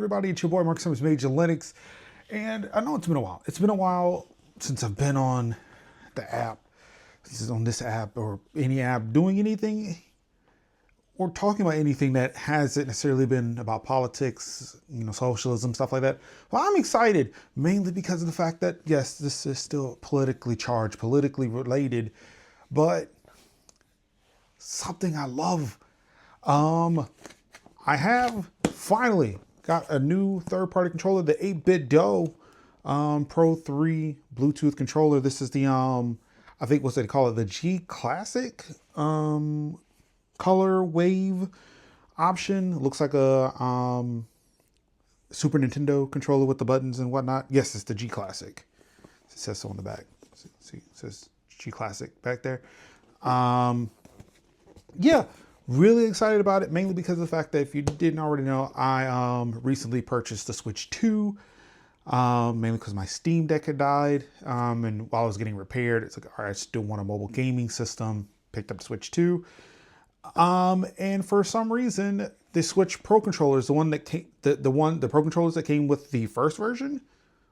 everybody? It's your boy Mark Simmons, Major Linux, and I know it's been a while. It's been a while since I've been on the app, on this app or any app, doing anything or talking about anything that hasn't necessarily been about politics, socialism, stuff like that. Well, I'm excited mainly because of the fact that yes, this is still politically charged, politically related, but something I love. I have finally got a new third-party controller, the 8BitDo Pro 3 Bluetooth controller. This is the I think what's they call it, the G Classic color wave option. It looks like a Super Nintendo controller with the buttons and whatnot. Yes, it's the G Classic. It says so on the back. See, it says G Classic back there. Yeah, really excited about it, mainly because of the fact that if you didn't already know, I recently purchased the Switch 2, mainly because my Steam Deck had died, and while I was getting repaired, it's like, all right, I still want a mobile gaming system. Picked up the Switch 2, and for some reason, the Switch Pro controllers, the one that came, the Pro controllers that came with the first version,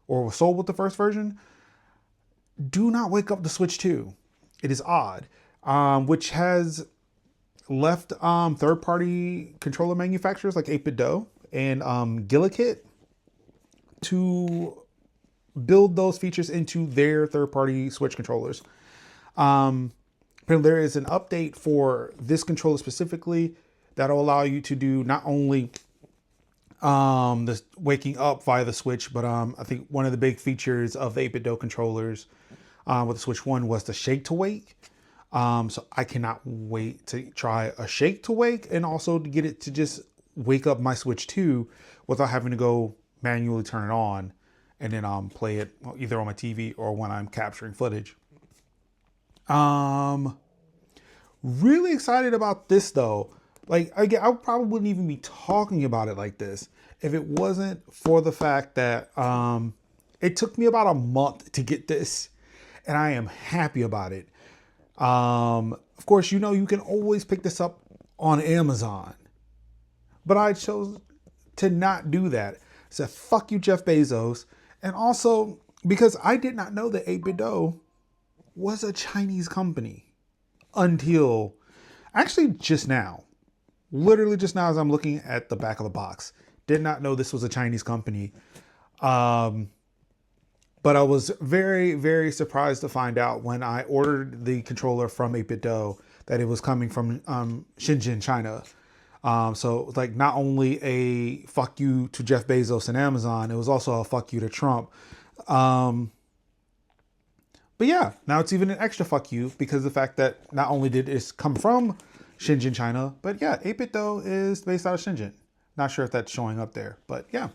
or was sold with the first version, do not wake up the Switch 2. It is odd, which has left third-party controller manufacturers like 8BitDo and Gillikit to build those features into their third-party Switch controllers. There is an update for this controller specifically that'll allow you to do not only this waking up via the Switch, but I think one of the big features of the 8BitDo controllers with the Switch 1 was the shake to wake. So I cannot wait to try a shake to wake and also to get it to just wake up my Switch 2 without having to go manually turn it on and then play it either on my TV or when I'm capturing footage. Really excited about this though. Like, again, I probably wouldn't even be talking about it like this if it wasn't for the fact that it took me about a month to get this, and I am happy about it. Of course, you can always pick this up on Amazon, but I chose to not do that. I said, fuck you, Jeff Bezos. And also because I did not know that 8BitDo was a Chinese company until actually just now, literally just now, as I'm looking at the back of the box. Did not know this was a Chinese company. But I was very, very surprised to find out when I ordered the controller from 8BitDo that it was coming from Shenzhen, China. So like not only a fuck you to Jeff Bezos and Amazon, it was also a fuck you to Trump. But yeah, now it's even an extra fuck you because of the fact that not only did it come from Shenzhen, China, but yeah, 8BitDo is based out of Shenzhen. Not sure if that's showing up there, but yeah.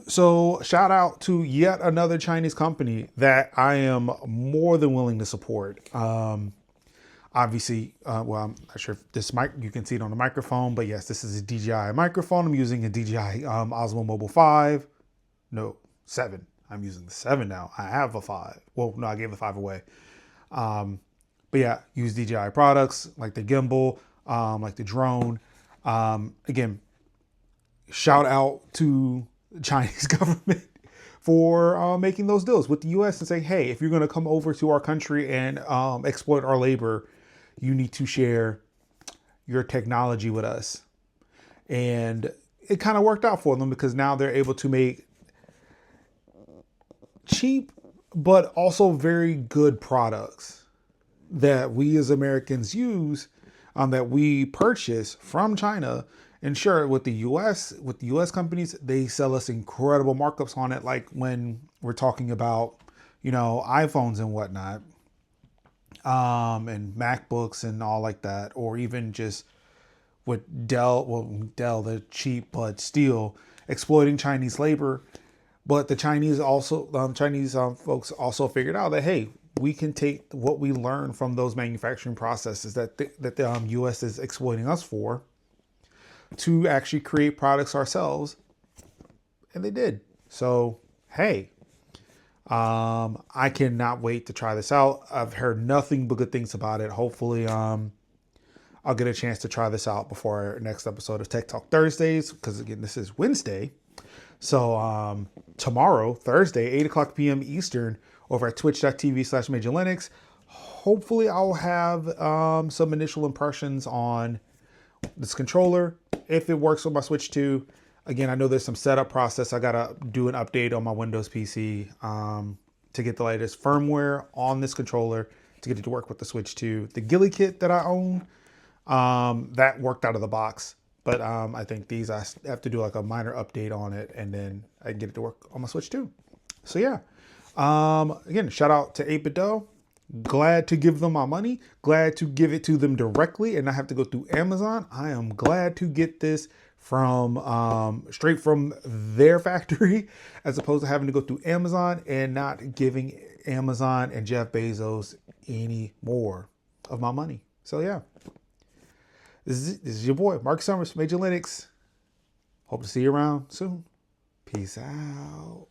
So shout out to yet another Chinese company that I am more than willing to support. Obviously, well, I'm not sure if this mic, you can see it on the microphone, but yes, this is a DJI microphone. I'm using a DJI Osmo Mobile 5. No, 7. I'm using the 7 now. I have a 5. Well, no, I gave the 5 away. But yeah, use DJI products like the gimbal, like the drone. Again, shout out to the Chinese government for making those deals with the US and saying, hey, if you're going to come over to our country and exploit our labor, you need to share your technology with us. And it kind of worked out for them because now they're able to make cheap but also very good products that we as Americans use, that we purchase from China. And sure, with the US companies, they sell us incredible markups on it. Like when we're talking about, iPhones and whatnot, and MacBooks and all like that, or even just with Dell, they're cheap, but still exploiting Chinese labor. But the Chinese folks also figured out that, hey, we can take what we learn from those manufacturing processes that the US is exploiting us for, to actually create products ourselves, and they did. So hey, I cannot wait to try this out. I've heard nothing but good things about it. Hopefully I'll get a chance to try this out before our next episode of Tech Talk Thursdays, because again, this is Wednesday. So tomorrow, Thursday, 8 o'clock p.m. Eastern, over at twitch.tv/Major Linux, hopefully I'll have some initial impressions on this controller, if it works with my Switch 2. Again, I know there's some setup process. I gotta do an update on my Windows PC to get the latest firmware on this controller to get it to work with the Switch 2. The Ghillie kit that I own, that worked out of the box. But I think these, I have to do like a minor update on it, and then I can get it to work on my Switch 2. So yeah, again, shout out to 8BitDo. Glad to give them my money. Glad to give it to them directly and not have to go through Amazon. I am glad to get this from straight from their factory, as opposed to having to go through Amazon and not giving Amazon and Jeff Bezos any more of my money. So yeah, this is your boy, Mark Summers, Major Linux. Hope to see you around soon. Peace out.